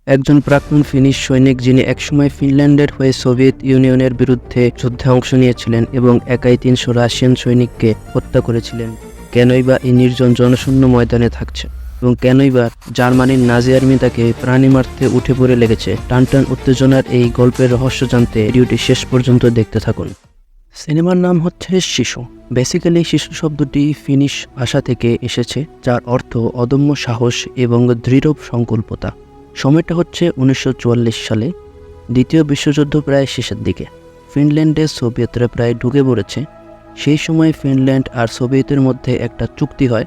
একজন প্রাক্তন ফিনিশ সৈনিক যিনি একসময় ফিনল্যান্ডের হয়ে সোভিয়েত ইউনিয়নের বিরুদ্ধে যুদ্ধে অংশ নিয়েছিলেন এবং একাই ৩০০ রাশিয়ান সৈনিককে হত্যা করেছিলেন। কেনই বা এই নির্জন জনশূন্য ময়দানে থাকছে এবং কেনই বা জার্মানির নাজি আর্মি তাকে প্রাণী মারতে উঠে পড়ে লেগেছে? টানটান উত্তেজনার এই গল্পের রহস্য জানতে ভিডিওটি শেষ পর্যন্ত দেখতে থাকুন। সিনেমার নাম হচ্ছে শিশু। বেসিক্যালি শিশু শব্দটি ফিনিশ ভাষা থেকে এসেছে, যার অর্থ অদম্য সাহস এবং দৃঢ় সংকল্পতা। সময়টা হচ্ছে 1944 সালে। দ্বিতীয় বিশ্বযুদ্ধ প্রায় শেষের দিকে। ফিনল্যান্ডে সোভিয়েতরা প্রায় ঢুকে পড়েছে। সেই সময় ফিনল্যান্ড আর সোভিয়েতের মধ্যে একটা চুক্তি হয়।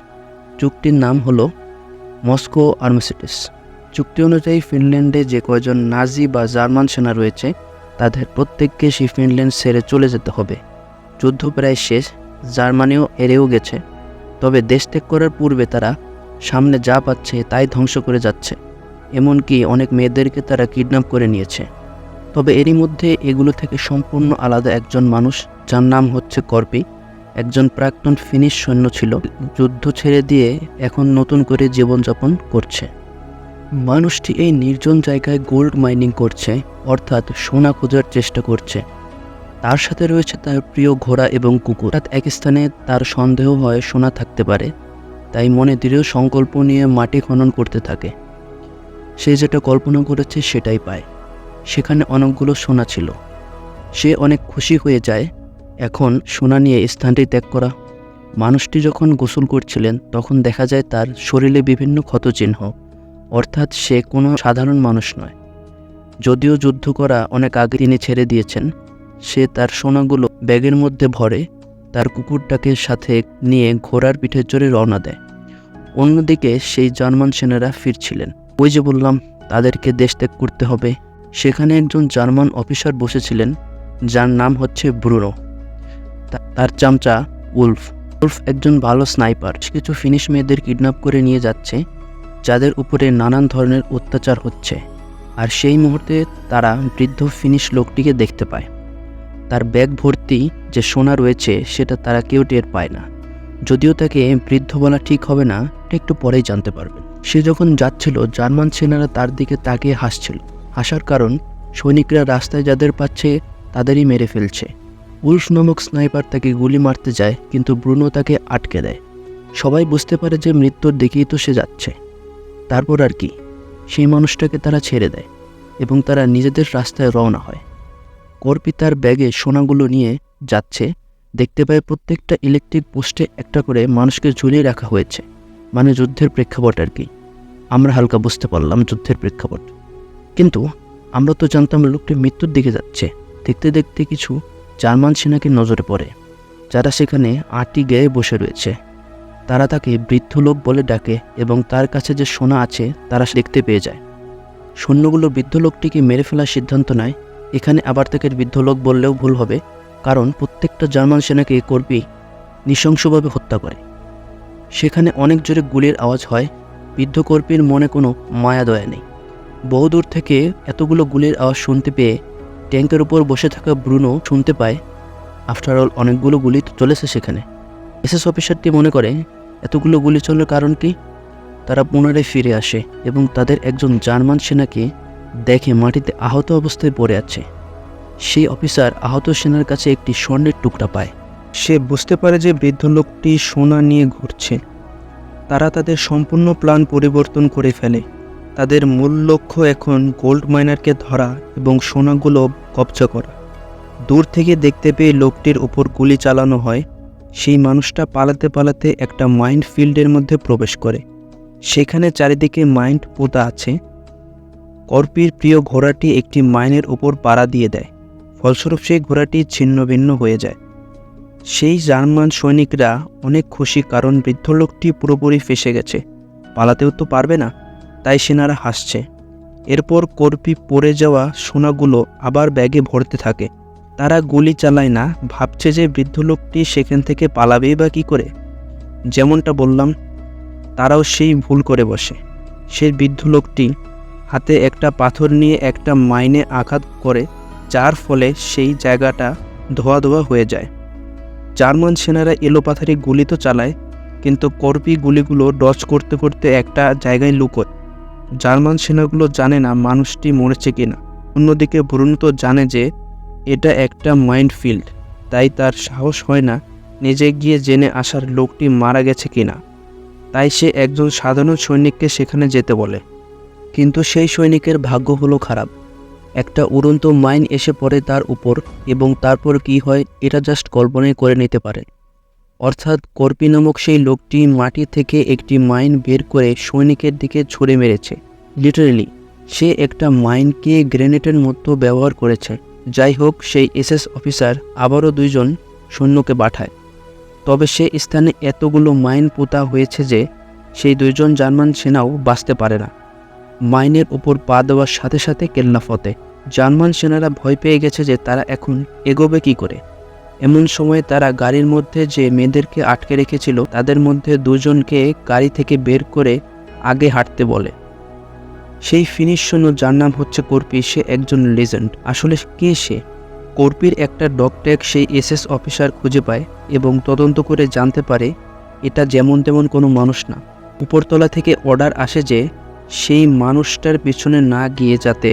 চুক্তির নাম হলো মস্কো আর্মিস্টিস। চুক্তি অনুযায়ী ফিনল্যান্ডে যে কয়জন নাজি বা জার্মান সেনা রয়েছে তাদের প্রত্যেককে সেই ফিনল্যান্ড ছেড়ে চলে যেতে হবে। যুদ্ধ প্রায় শেষ, জার্মানিও হেরেও গেছে। তবে দেশ ত্যাগ করার পূর্বে তারা সামনে যা পাচ্ছে তাই ধ্বংস করে যাচ্ছে। এমনকি অনেক মেয়েদেরকে তারা কিডন্যাপ করে নিয়েছে। তবে এরই মধ্যে এগুলো থেকে সম্পূর্ণ আলাদা একজন মানুষ, যার নাম হচ্ছে কর্পি। একজন প্রাক্তন ফিনিশ সৈন্য ছিল, যুদ্ধ ছেড়ে দিয়ে এখন নতুন করে জীবনযাপন করছে। মানুষটি এই নির্জন জায়গায় গোল্ড মাইনিং করছে, অর্থাৎ সোনা খোঁজার চেষ্টা করছে। তার সাথে রয়েছে তার প্রিয় ঘোড়া এবং কুকুর। এক স্থানে তার সন্দেহ হয় সোনা থাকতে পারে, তাই মনে দৃঢ় সংকল্প নিয়ে মাটি খনন করতে থাকে। সে যেটা কল্পনা করেছে সেটাই পায়। সেখানে অনেকগুলো সোনা ছিল। সে অনেক খুশি হয়ে যায় এখন সোনা নিয়ে স্থানটি ত্যাগ করা। মানুষটি যখন গোসল করছিলেন তখন দেখা যায় তার শরীরে বিভিন্ন ক্ষতচিহ্ন, অর্থাৎ সে কোনো সাধারণ মানুষ নয়। যদিও যুদ্ধ করা অনেক আগে তিনি ছেড়ে দিয়েছেন। সে তার সোনাগুলো ব্যাগের মধ্যে ভরে তার কুকুরটাকে সাথে নিয়ে ঘোড়ার পিঠে চড়ে রওনা দেয়। অন্যদিকে সেই জার্মান সেনারা ফিরছিলেন। ওই যে বললাম তাদেরকে দেশ ত্যাগ করতে হবে। সেখানে একজন জার্মান অফিসার বসেছিলেন, যার নাম হচ্ছে ব্রুনো। তার চামচা উলফ। একজন ভালো স্নাইপার। কিছু ফিনিশ মেয়েদের কিডন্যাপ করে নিয়ে যাচ্ছে, যাদের উপরে নানান ধরনের অত্যাচার হচ্ছে। আর সেই মুহূর্তে তারা বৃদ্ধ ফিনিশ লোকটিকে দেখতে পায়। তার ব্যাগ ভর্তি যে সোনা রয়েছে সেটা তারা কেউ টের পায় না। যদিও তাকে বৃদ্ধ বলা ঠিক হবে না, এটা একটু পরেই জানতে পারবেন। সে যখন যাচ্ছিল জার্মান সেনারা তার দিকে তাকিয়ে হাসছিল। হাসার কারণ সৈনিকরা রাস্তায় যাদের পাচ্ছে তাদেরই মেরে ফেলছে। উলফ নামক স্নাইপার তাকে গুলি মারতে যায়, কিন্তু ব্রুনো তাকে আটকে দেয়। সবাই বুঝতে পারে যে মৃত্যুর দিকেই তো সে যাচ্ছে। তারপর আর কি, সেই মানুষটাকে তারা ছেড়ে দেয় এবং তারা নিজেদের রাস্তায় রওনা হয়। কর্পি তার ব্যাগে সোনাগুলো নিয়ে যাচ্ছে। দেখতে পায় প্রত্যেকটা ইলেকট্রিক পোস্টে একটা করে মানুষকে ঝুলিয়ে রাখা হয়েছে। মানে যুদ্ধের প্রেক্ষাপট আর কি। আমরা হালকা বুঝতে পারলাম যুদ্ধের প্রেক্ষাপট, কিন্তু আমরা তো জানতাম লোকটি মৃত্যুর দিকে যাচ্ছে। দেখতে দেখতে কিছু জার্মান সেনাকে নজরে পড়ে, যারা সেখানে আঁটি গেয়ে বসে রয়েছে। তারা তাকে বৃদ্ধ লোক বলে ডাকে এবং তার কাছে যে সোনা আছে তারা দেখতে পেয়ে যায়। সৈন্যগুলো বৃদ্ধ লোকটিকে মেরে ফেলার সিদ্ধান্ত নেয়। এখানে আবার তাকে বৃদ্ধ লোক বললেও ভুল হবে, কারণ প্রত্যেকটা জার্মান সেনাকে কর্পি নৃশংসভাবে হত্যা করে। সেখানে অনেক জোরে গুলির আওয়াজ হয়। বৃদ্ধ কর্পির মনে কোনো মায়া দয়া নেই। বহুদূর থেকে এতগুলো গুলির আওয়াজ শুনতে পেয়ে ট্যাঙ্কের উপর বসে থাকা ব্রুনো শুনতে পায় আফটার অল অনেকগুলো গুলি তো চলেছে সেখানে। এসএস অফিসারটি মনে করে এতগুলো গুলি চলার কারণ কি। তারা পুনরায় ফিরে আসে এবং তাদের একজন জার্মান সেনাকে দেখে মাটিতে আহত অবস্থায় পড়ে আছে। সেই অফিসার আহত সেনার কাছে একটি স্বর্ণের টুকরা পায়। সে বুঝতে পারে যে বৃদ্ধ লোকটি সোনা নিয়ে ঘুরছে। তারা তাদের সম্পূর্ণ প্ল্যান পরিবর্তন করে ফেলে। তাদের মূল লক্ষ্য এখন গোল্ড মাইনারকে ধরা এবং সোনাগুলো কবজা করা। দূর থেকে দেখতে পেয়ে লোকটির উপর গুলি চালানো হয়। সেই মানুষটা পালাতে পালাতে একটা মাইন্ড ফিল্ডের মধ্যে প্রবেশ করে। সেখানে চারিদিকে মাইন্ড পোতা আছে। কর্পির প্রিয় ঘোড়াটি একটি মাইনের উপর পাড়া দিয়ে দেয়। ফলস্বরূপ সেই ঘোড়াটি ছিন্ন ভিন্ন হয়ে যায়। সেই জার্মান সৈনিকরা অনেক খুশি, কারণ বৃদ্ধ লোকটি পুরোপুরি ফেঁসে গেছে, পালাতেও তো পারবে না। তাই সেনারা হাসছে। এরপর কর্পি পড়ে যাওয়া সোনাগুলো আবার ব্যাগে ভরতে থাকে। তারা গুলি চালায় না, ভাবছে যে বৃদ্ধ লোকটি সেখান থেকে পালাবেই বা কী করে। যেমনটা বললাম, তারাও সেই ভুল করে বসে। সেই বৃদ্ধ লোকটি হাতে একটা পাথর নিয়ে একটা মাইনে আঘাত করে, যার ফলে সেই জায়গাটা ধোয়া ধোয়া হয়ে যায়। জার্মান সেনারা এলোপাথারি গুলি তো চালায়, কিন্তু কর্পি গুলিগুলো ডজ করতে করতে একটা জায়গায় লুকোয়। জার্মান সেনাগুলো জানে না মানুষটি মরেছে কিনা। অন্যদিকে ব্রুনো তো জানে যে এটা একটা মাইনফিল্ড, তাই তার সাহস হয় না নিজে গিয়ে জেনে আসার লোকটি মারা গেছে কিনা। তাই সে একজন সাধারণ সৈনিককে সেখানে যেতে বলে। কিন্তু সেই সৈনিকের ভাগ্য হলো খারাপ। একটা উড়ন্ত মাইন এসে পড়ে তার উপর, এবং তারপর কি হয় এটা জাস্ট কল্পনাই করে নিতে পারে। অর্থাৎ কর্পি নামক সেই লোকটি মাটি থেকে একটি মাইন বের করে সৈনিকের দিকে ছুঁড়ে মেরেছে। লিটারেলি সে একটা মাইনকে গ্রেনেডের মতো ব্যবহার করেছে। যাই হোক, সেই এসএস অফিসার আবারও 2 জন সৈন্যকে পাঠায়। তবে সে স্থানে এতগুলো মাইন পোতা হয়েছে যে সেই 2 জন জার্মান সেনাও বাঁচতে পারে না। মাইনের উপর পা দেওয়ার সাথে সাথে কেল্লা ফতে। জার্মান সেনারা ভয় পেয়ে গেছে যে তারা এখন এগোবে কি করে। এমন সময় তারা গাড়ির মধ্যে যে মেয়েদেরকে আটকে রেখেছিল তাদের মধ্যে 2 জনকে গাড়ি থেকে বের করে আগে হাঁটতে বলে। সেই ফিনিশ সৈন্য যার নাম হচ্ছে কর্পি, সে একজন লেজেন্ড। আসলে কে সে? কর্পির একটা ডগট্যাগ সেই এসএস অফিসার খুঁজে পায় এবং তদন্ত করে জানতে পারে এটা যেমন তেমন কোনো মানুষ না। উপরতলা থেকে অর্ডার আসে যে সেই মানুষটার পিছনে না গিয়ে যাতে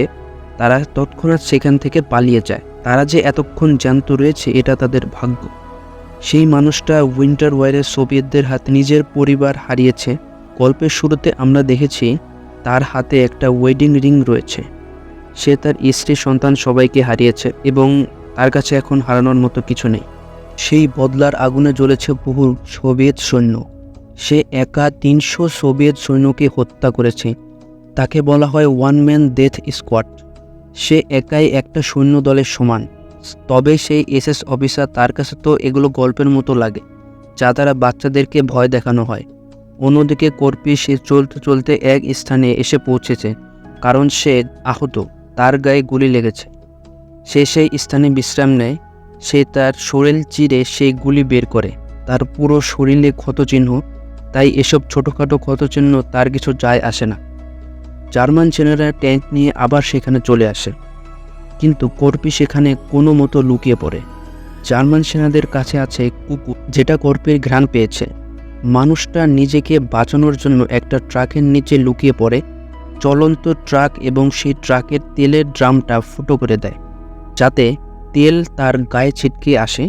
তারা তৎক্ষণাৎ সেখান থেকে পালিয়ে যায়। তারা যে এতক্ষণ জ্যান্ত রয়েছে এটা তাদের ভাগ্য। সেই মানুষটা উইন্টার ওয়ারে সোভিয়েতদের হাতে নিজের পরিবার হারিয়েছে। গল্পের শুরুতে আমরা দেখেছি তার হাতে একটা ওয়েডিং রিং রয়েছে। সে তার স্ত্রী সন্তান সবাইকে হারিয়েছে এবং তার কাছে এখন হারানোর মতো কিছু নেই। সেই বদলার আগুনে জ্বলেছে বহু সোভিয়েত সৈন্য। সে একা 300 সোভিয়েত সৈন্যকে হত্যা করেছে। তাকে বলা হয় ওয়ান ম্যান ডেথ স্কোয়াড। সে একাই একটা সৈন্য দলের সমান। তবে সেই এসএস অফিসার, তার কাছে তো এগুলো গল্পের মতো লাগে, যা দ্বারা বাচ্চাদেরকে ভয় দেখানো হয়। অন্যদিকে কর্পি সে চলতে চলতে এক স্থানে এসে পৌঁছেছে, কারণ সে আহত, তার গায়ে গুলি লেগেছে। সে সেই স্থানে বিশ্রাম নেয়। সে তার শরীর চিরে সেই গুলি বের করে। তার পুরো শরীরে ক্ষতচিহ্ন, তাই এসব ছোটোখাটো ক্ষতচিহ্ন তার কিছু যায় আসে না। জার্মান সেনারা ট্যাঙ্ক নিয়ে আবার সেখানে চলে আসে, কিন্তু কর্পি সেখানে কোনো মতো লুকিয়ে পড়ে। জার্মান সেনাদের কাছে আছে কুকুর, যেটা কর্পির ঘ্রাণ পেয়েছে। মানুষটা নিজেকে বাঁচানোর জন্য একটা ট্রাকের নিচে লুকিয়ে পড়ে। চলন্ত ট্রাক এবং সেই ট্রাকের তেলের ড্রামটা ফুটো করে দেয়, যাতে তেল তার গায়ে ছিটকে আসে।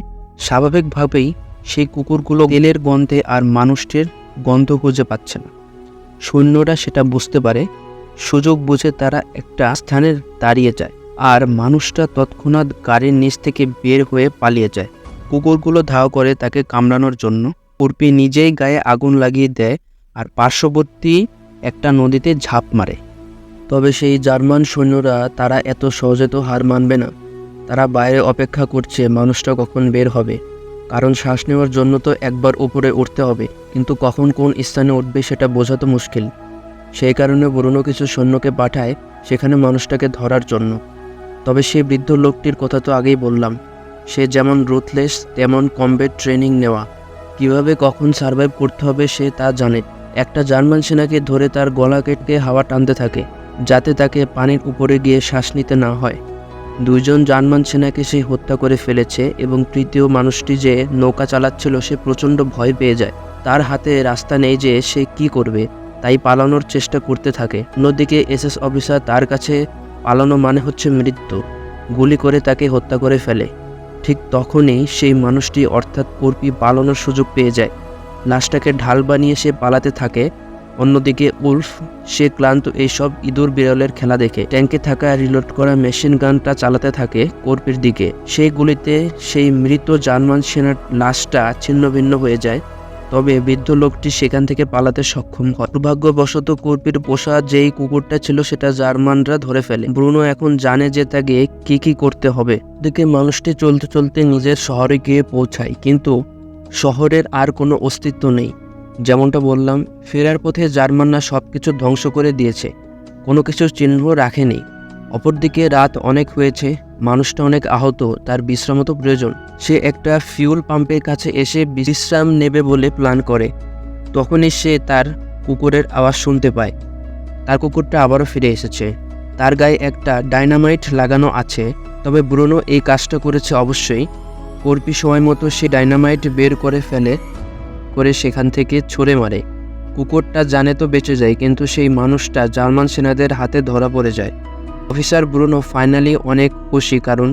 স্বাভাবিকভাবেই সেই কুকুরগুলো তেলের গন্ধে আর মানুষটির গন্ধ খুঁজে পাচ্ছে না। সৈন্যরা সেটা বুঝতে পারে। সুযোগ বুঝে তারা একটা স্থানে দাঁড়িয়ে যায়, আর মানুষটা তৎক্ষণাৎ গাড়ির নিচ থেকে বের হয়ে পালিয়ে যায়। কুকুরগুলো ধাও করে তাকে কামড়ানোর জন্য। কর্পি নিজেই গায়ে আগুন লাগিয়ে দেয় আর পার্শ্ববর্তী একটা নদীতে ঝাঁপ মারে। তবে সেই জার্মান সৈন্যরা তারা এত সহজে তো হার মানবে না। তারা বাইরে অপেক্ষা করছে মানুষটা কখন বের হবে, কারণ শ্বাস নেওয়ার জন্য তো একবার উপরে উঠতে হবে, কিন্তু কখন কোন স্থানে উঠবে সেটা বোঝা তো মুশকিল। সেই কারণে ব্রুনো কিছু সৈন্যকে পাঠায় সেখানে মানুষটাকে ধরার জন্য। তবে সেই বৃদ্ধ লোকটির কথা তো আগেই বললাম, সে যেমন রুথলেস তেমন কমব্যাট ট্রেনিং নেওয়া। কিভাবে কখন সার্ভাইভ করতে হবে সে তা জানে। একটা জার্মান সেনাকে ধরে তার গলা কেটে হাওয়া টানতে থাকে, যাতে তাকে পানির উপরে গিয়ে শ্বাস নিতে না হয়। 2 জন জার্মান সেনাকে সে হত্যা করে ফেলেছে এবং তৃতীয় মানুষটি যে নৌকা চালাচ্ছিল সে প্রচণ্ড ভয় পেয়ে যায়। তার হাতে রাস্তা নেই যে সে কি করবে, তাই পালানোর চেষ্টা করতে থাকে। অন্যদিকে এসএস অফিসার, তার কাছে পালানো মানে হচ্ছে মৃত্যু। গুলি করে তাকে হত্যা করে ফেলে। ঠিক তখনই সেই মানুষটি অর্থাৎ কর্পি পালানোর সুযোগ পেয়ে যায়। লাশটাকে ঢাল বানিয়ে সে পালাতে থাকে। অন্যদিকে উলফ, সে ক্লান্ত এইসব ইঁদুর বিড়ালের খেলা দেখে ট্যাঙ্কে থাকা রিলোড করা মেশিন গানটা চালাতে থাকে কর্পির দিকে। সেই গুলিতে সেই মৃত জার্মান সেনার লাশটা ছিন্নভিন্ন হয়ে যায়। তবে বৃদ্ধ লোকটি সেখান থেকে পালাতে সক্ষম হয়। দুর্ভাগ্যবশত কর্পির পোষা যেই কুকুরটা ছিল সেটা জার্মানরা ধরে ফেলে। ব্রুনো এখন জানে যে তাকে কি করতে হবে। দিকে মানুষটি চলতে চলতে নিজের শহরে গিয়ে পৌঁছায়, কিন্তু শহরের আর কোনো অস্তিত্ব নেই। যেমনটা বললাম, ফেরার পথে জার্মানরা সব কিছু ধ্বংস করে দিয়েছে, কোনো কিছুর চিহ্ন রাখেনি। অপরদিকে রাত অনেক হয়েছে, মানুষটা অনেক আহত, তার বিশ্রামও তো প্রয়োজন। সে একটা ফিউল পাম্পের কাছে এসে বিশ্রাম নেবে বলে প্ল্যান করে। তখনই সে তার কুকুরের আওয়াজ শুনতে পায়। তার কুকুরটা আবারও ফিরে এসেছে। তার গায়ে একটা ডাইনামাইট লাগানো আছে। তবে ব্রুনো এই কাজটা করেছে অবশ্যই। কর্পি সময় মতো সে ডাইনামাইট বের করে ফেলে, করে সেখান থেকে ছুঁড়ে মারে। কুকুরটা জানে তো বেঁচে যায়, কিন্তু সেই মানুষটা জার্মান সেনাদের হাতে ধরা পড়ে যায়। অফিসার ব্রুনো ফাইনালি অনেক খুশি, কারণ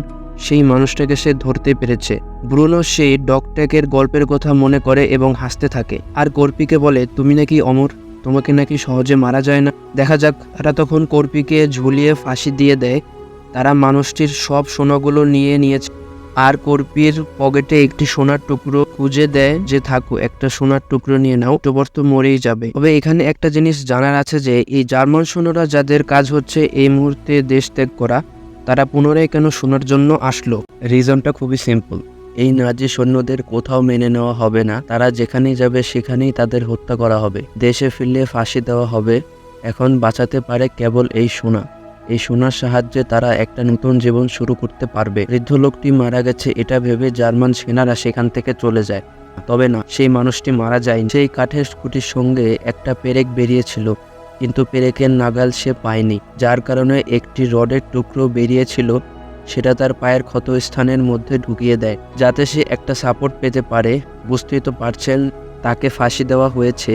সেই মানুষটাকে সে ধরতে পেরেছে। ব্রুনো সেই ডগট্যাগের গল্পের কথা মনে করে এবং হাসতে থাকে, আর কর্পিকে বলে, তুমি নাকি অমর, তোমাকে নাকি সহজে মারা যায় না। দেখা যাক। তারা তখন কর্পিকে ঝুলিয়ে ফাঁসি দিয়ে দেয়। তারা মানুষটির সব সোনাগুলো নিয়ে নিয়েছে, আর কর্পির পকেটে একটি সোনার টুকরো খুঁজে দেয় যে থাকো, একটা সোনার টুকরো নিয়ে নাও, অক্টোবর তো মরেই যাবে। তবে এখানে একটা জিনিস জানার আছে যে এই জার্মান সৈন্যরা যাদের কাজ হচ্ছে এই মুহূর্তে দেশ ত্যাগ করা, তারা পুনরায় কেন শোনার জন্য আসলো? রিজনটা খুবই সিম্পল। এই নাজি সৈন্যদের কোথাও মেনে নেওয়া হবে না, তারা যেখানেই যাবে সেখানেই তাদের হত্যা করা হবে, দেশে ফিরলে ফাঁসি দেওয়া হবে। এখন বাঁচাতে পারে কেবল এই সোনা। এই সোনার সাহায্যে তারা একটা নতুন জীবন শুরু করতে পারবে। বৃদ্ধ লোকটি মারা গেছে এটা ভেবে জার্মান সেনারা সেখান থেকে চলে যায়। তবে না, সেই মানুষটি মারা যায়নি। সেই কাঠের খুঁটির সঙ্গে একটা পেরেক বেরিয়েছিল, কিন্তু পেরেকের নাগাল সে পায়নি, যার কারণে একটি রডের টুকরো বেরিয়েছিল, সেটা তার পায়ের ক্ষতস্থানের মধ্যে ঢুকিয়ে দেয়, যাতে সে একটা সাপোর্ট পেতে পারে। বুঝতেই তো পারছেন, তাকে ফাঁসি দেওয়া হয়েছে,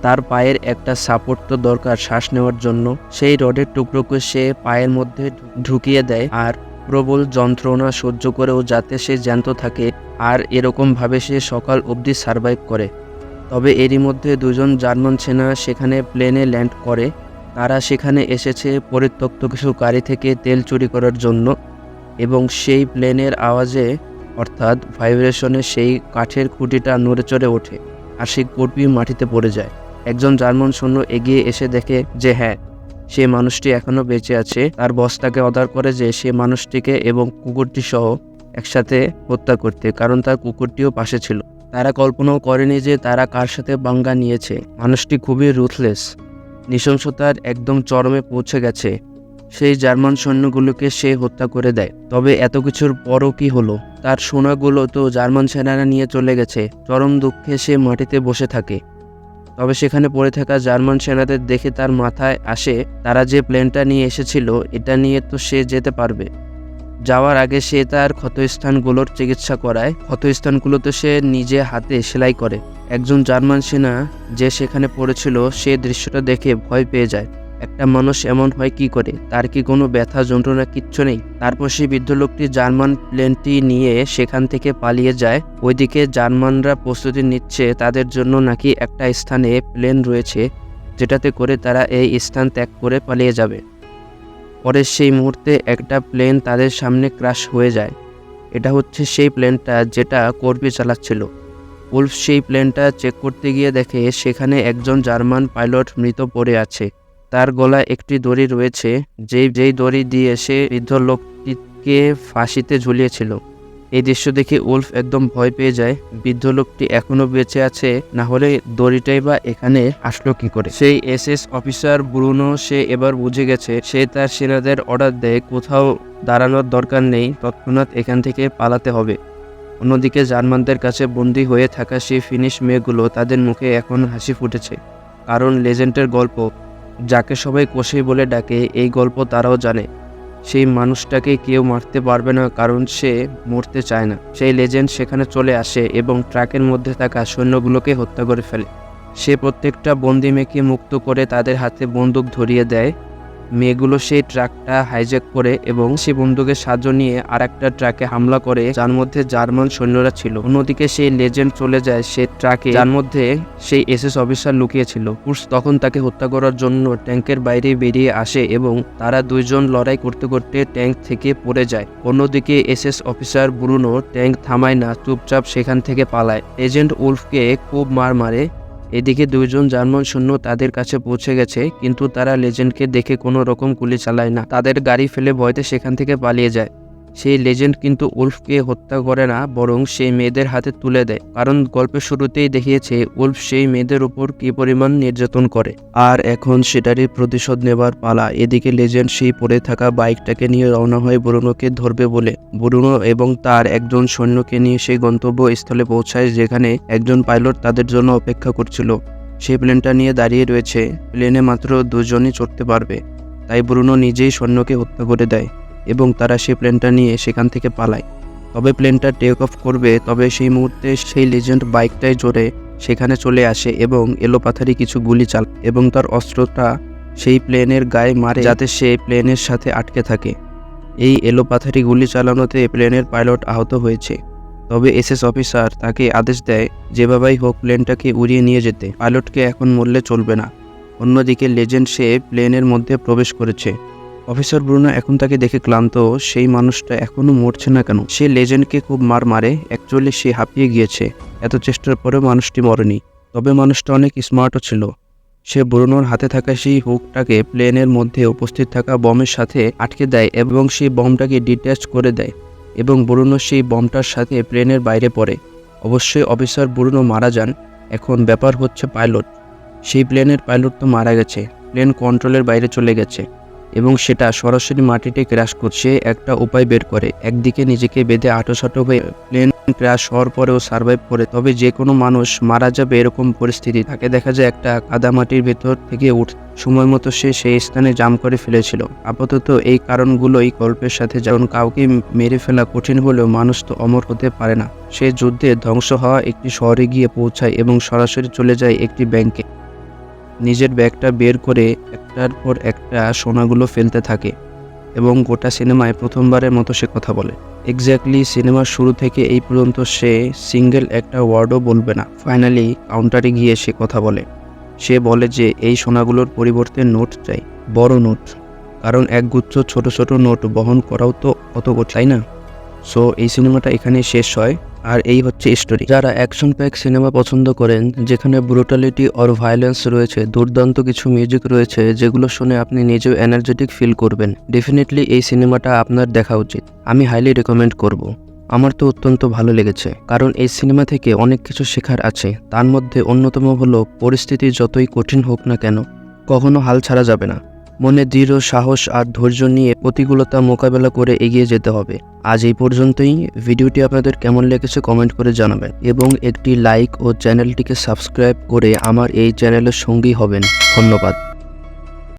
তার পায়ের একটা সাপোর্ট তো দরকার শ্বাস নেওয়ার জন্য। সেই রডের টুকরোকে সে পায়ের মধ্যে ঢুকিয়ে দেয়, আর প্রবল যন্ত্রণা সহ্য করেও যাতে সে জ্যান্ত থাকে, আর এরকমভাবে সে সকাল অবধি সারভাইভ করে। তবে এরই মধ্যে দুজন জার্মান সেনা সেখানে প্লেনে ল্যান্ড করে। তারা সেখানে এসেছে পরিত্যক্ত কিছু গাড়ি থেকে তেল চুরি করার জন্য, এবং সেই প্লেনের আওয়াজে অর্থাৎ ভাইব্রেশনে সেই কাঠের খুঁটিটা নড়ে চড়ে ওঠে, আর সেই কর্পি মাটিতে পড়ে যায়। একজন জার্মান সৈন্য এগিয়ে এসে দেখে যে হ্যাঁ, সে মানুষটি এখনও বেঁচে আছে। তার বস তাকে অর্ডার করে যে সে মানুষটিকে এবং কুকুরটি সহ একসাথে হত্যা করতে, কারণ তার কুকুরটিও পাশে ছিল। তারা কল্পনাও করেনি যে তারা কার সাথে পাঙ্গা নিয়েছে। মানুষটি খুবই রুথলেস, নৃশংসতার একদম চরমে পৌঁছে গেছে। সেই জার্মান সৈন্যগুলোকে সে হত্যা করে দেয়। তবে এত কিছুর পরও কি হলো? তার সোনাগুলো তো জার্মান সেনারা নিয়ে চলে গেছে। চরম দুঃখে সে মাটিতে বসে থাকে। তবে সেখানে পড়ে থাকা জার্মান সেনাদের দেখে তার মাথায় আসে, তারা যে প্লেনটা নিয়ে এসেছিল এটা নিয়ে তো সে যেতে পারবে। যাওয়ার আগে সে তার ক্ষতস্থানগুলোর চিকিৎসা করায়। ক্ষতস্থানগুলো তো সে নিজে হাতে সেলাই করে। একজন জার্মান সেনা যে সেখানে পড়েছিল সে দৃশ্যটা দেখে ভয় পেয়ে যায়। একটা মানুষ এমন হয় কি করে? তার কি কোনো ব্যথা যন্ত্রণা কিচ্ছু নেই? তারপর সেই বৃদ্ধ লোকটি জার্মান প্লেনটি নিয়ে সেখান থেকে পালিয়ে যায়। ওইদিকে জার্মানরা প্রস্তুতি নিচ্ছে, তাদের জন্য নাকি একটা স্থানে প্লেন রয়েছে যেটাতে করে তারা এই স্থান ত্যাগ করে পালিয়ে যাবে। পরে সেই মুহূর্তে একটা প্লেন তাদের সামনে ক্র্যাশ হয়ে যায়। এটা হচ্ছে সেই প্লেনটা যেটা কর্পি চালাচ্ছিল। উলফ সেই প্লেনটা চেক করতে গিয়ে দেখে সেখানে একজন জার্মান পাইলট মৃত পড়ে আছে। তার গলায় একটি দড়ি রয়েছে, যেই দড়ি দিয়ে সে বৃদ্ধ লোকটিকে ফাঁসিতে ঝুলিয়েছিল। এই দৃশ্য দেখে উলফ একদম ভয় পেয়ে যায়। বৃদ্ধ লোকটি এখনো বেঁচে আছে, না হলে দড়িটাই বা এখানে আসলো কি করে? সেই এসএস অফিসার ব্রুনো সে এবার বুঝে গেছে। সে তার সেনাদের অর্ডার দেয়, কোথাও দাঁড়ানোর দরকার নেই, তৎক্ষণাৎ এখান থেকে পালাতে হবে। অন্যদিকে জার্মানদের কাছে বন্দী হয়ে থাকা সেই ফিনিশ মেয়েগুলো, তাদের মুখে এখন হাসি ফুটেছে, কারণ লেজেন্ডের গল্প, যাকে সবাই কোষেই বলে ডাকে, এই গল্প তারাও জানে। সেই মানুষটাকে কেউ মারতে পারবে না, কারণ সে মরতে চায় না। সেই লেজেন্ড সেখানে চলে আসে এবং ট্রাকের মধ্যে থাকা সৈন্যগুলোকে হত্যা করে ফেলে। সে প্রত্যেকটা বন্দি মেয়েকে মুক্ত করে তাদের হাতে বন্দুক ধরিয়ে দেয়। মেয়েগুলো সেই ট্রাকটা হাইজ্যাক করে এবং সেই বন্দুকের সাহায্য নিয়ে আর একটা ট্রাকে হামলা করে, যার মধ্যে জার্মান সৈন্যরা ছিল। অন্যদিকে সেই লেজেন্ড চলে যায় সে ট্রাকে, যার মধ্যে সেই এসএস অফিসার লুকিয়েছিল। পুলিশ তখন তাকে হত্যা করার জন্য ট্যাঙ্কের বাইরে বেরিয়ে আসে এবং তারা দুইজন লড়াই করতে করতে ট্যাঙ্ক থেকে পড়ে যায়। অন্যদিকে এসএস অফিসার ব্রুনো ট্যাঙ্ক থামায় না, চুপচাপ সেখান থেকে পালায়। এজেন্ট উলফকে খুব মার মারে। এদিকে দুইজন জার্মান সৈন্য তাদের কাছে পৌঁছে গেছে, কিন্তু তারা লেজেন্ডকে দেখে কোনো রকম গুলি চালায় না। তাদের গাড়ি ফেলে ভয়তে সেখান থেকে পালিয়ে যায়। সেই লেজেন্ড কিন্তু উলফকে হত্যা করে না, বরং সেই মেয়েদের হাতে তুলে দেয়, কারণ গল্পের শুরুতেই দেখিয়েছে উলফ সেই মেয়েদের উপর কি পরিমাণ নির্যাতন করে, আর এখন সেটারই প্রতিশোধ নেবার পালা। এদিকে লেজেন্ড সেই পড়ে থাকা বাইকটাকে নিয়ে রওনা হয় ব্রুনোকে ধরবে বলে। ব্রুনো এবং তার একজন সৈন্যকে নিয়ে সেই গন্তব্যস্থলে পৌঁছায়, যেখানে একজন পাইলট তাদের জন্য অপেক্ষা করছিল। সেই প্লেনটা নিয়ে দাঁড়িয়ে রয়েছে। প্লেনে মাত্র দুজনই চড়তে পারবে, তাই ব্রুনো নিজেই সৈন্যকে হত্যা করে দেয় এবং তারা সেই প্লেনটা নিয়ে সেখান থেকে পালায়। তবে প্লেনটা টেক অফ করবে, তবে সেই মুহূর্তে সেই লেজেন্ড বাইকটায় জোরে সেখানে চলে আসে এবং এলোপাথারি কিছু গুলি চালায় এবং তার অস্ত্রটা সেই প্লেনের গায়ে মারে যাতে সে প্লেনের সাথে আটকে থাকে। এই এলোপাথারি গুলি চালানোতে প্লেনের পাইলট আহত হয়েছে। তবে এসএস অফিসার তাকে আদেশ দেয় যেভাবেই হোক প্লেনটাকে উড়িয়ে নিয়ে যেতে, পাইলটকে এখন মরলে চলবে না। অন্যদিকে লেজেন্ড সে প্লেনের মধ্যে প্রবেশ করেছে। অফিসার ব্রুনো এখন তাকে দেখে ক্লান্ত, সেই মানুষটা এখনও মরছে না কেন? সে লেজেন্ডকে খুব মারে, অ্যাকচুয়ালি সে হাঁপিয়ে গিয়েছে। এত চেষ্টার পরেও মানুষটি মরেনি। তবে মানুষটা অনেক স্মার্টও ছিল। সে ব্রুনোর হাতে থাকা সেই হুকটাকে প্লেনের মধ্যে উপস্থিত থাকা বমের সাথে আটকে দেয় এবং সেই বমটাকে ডিট্যাচ করে দেয় এবং ব্রুনো সেই বমটার সাথে প্লেনের বাইরে পড়ে। অবশ্যই অফিসার ব্রুনো মারা যান। এখন ব্যাপার হচ্ছে পাইলট। সেই প্লেনের পাইলট তো মারা গেছে, প্লেন কন্ট্রোলের বাইরে চলে গেছে এবং সেটা সরাসরি মাটিতে ক্র্যাশ করছে। একটা উপায় বের করে, একদিকে নিজেকে বেঁধে আঁটোসাঁটো হয়ে প্লেন ক্র্যাশ হওয়ার পরেও সার্ভাইভ করে। তবে যে কোনো মানুষ মারা যাবে এরকম পরিস্থিতি, তাকে দেখা যায় একটা কাদামাটির ভেতর থেকে সময় মতো সে সেই স্থানে জাম করে ফেলেছিল। আপাতত এই কারণগুলোই গল্পের সাথে, যেমন কাউকে মেরে ফেলা কঠিন হলেও মানুষ তো অমর হতে পারে না। সে যুদ্ধে ধ্বংস হওয়া একটি শহরে গিয়ে পৌঁছায় এবং সরাসরি চলে যায় একটি ব্যাংকে। নিজের ব্যাগটা বের করে একটার পর একটা সোনাগুলো ফেলতে থাকে এবং গোটা সিনেমায় প্রথমবারের মতো সে কথা বলে। এক্স্যাক্টলি সিনেমার শুরু থেকে এই পর্যন্ত সে সিঙ্গেল একটা ওয়ার্ডও বলবে না। ফাইনালি কাউন্টারে গিয়ে সে কথা বলে। সে বলে যে এই সোনাগুলোর পরিবর্তে নোট চাই, বড় নোট, কারণ একগুচ্ছ ছোট ছোট নোট বহন করাও তো কত কঠিন, তাই না? সো এই সিনেমাটা এখানেই শেষ হয়, আর এই হচ্ছে স্টোরি। যারা অ্যাকশন প্যাক সিনেমা পছন্দ করেন, যেখানে ব্রুটালিটি অর ভায়োলেন্স রয়েছে, দুর্দান্ত কিছু মিউজিক রয়েছে যেগুলো শুনে আপনি নিজেও এনার্জেটিক ফিল করবেন, ডেফিনেটলি এই সিনেমাটা আপনার দেখা উচিত। আমি হাইলি রেকমেন্ড করব। আমার তো অত্যন্ত ভালো লেগেছে, কারণ এই সিনেমা থেকে অনেক কিছু শেখার আছে। তার মধ্যে অন্যতম হলো পরিস্থিতি যতই কঠিন হোক না কেন, কখনো হাল ছাড়া যাবে না। মনে দৃঢ় সাহস আর ধৈর্য নিয়ে প্রতিকূলতা মোকাবেলা করে এগিয়ে যেতে হবে। আজ এই পর্যন্তই। ভিডিওটি আপনাদের কেমন লেগেছে কমেন্ট করে জানাবেন এবং একটি লাইক ও চ্যানেলটিকে সাবস্ক্রাইব করে আমার এই চ্যানেলের সঙ্গী হবেন। ধন্যবাদ।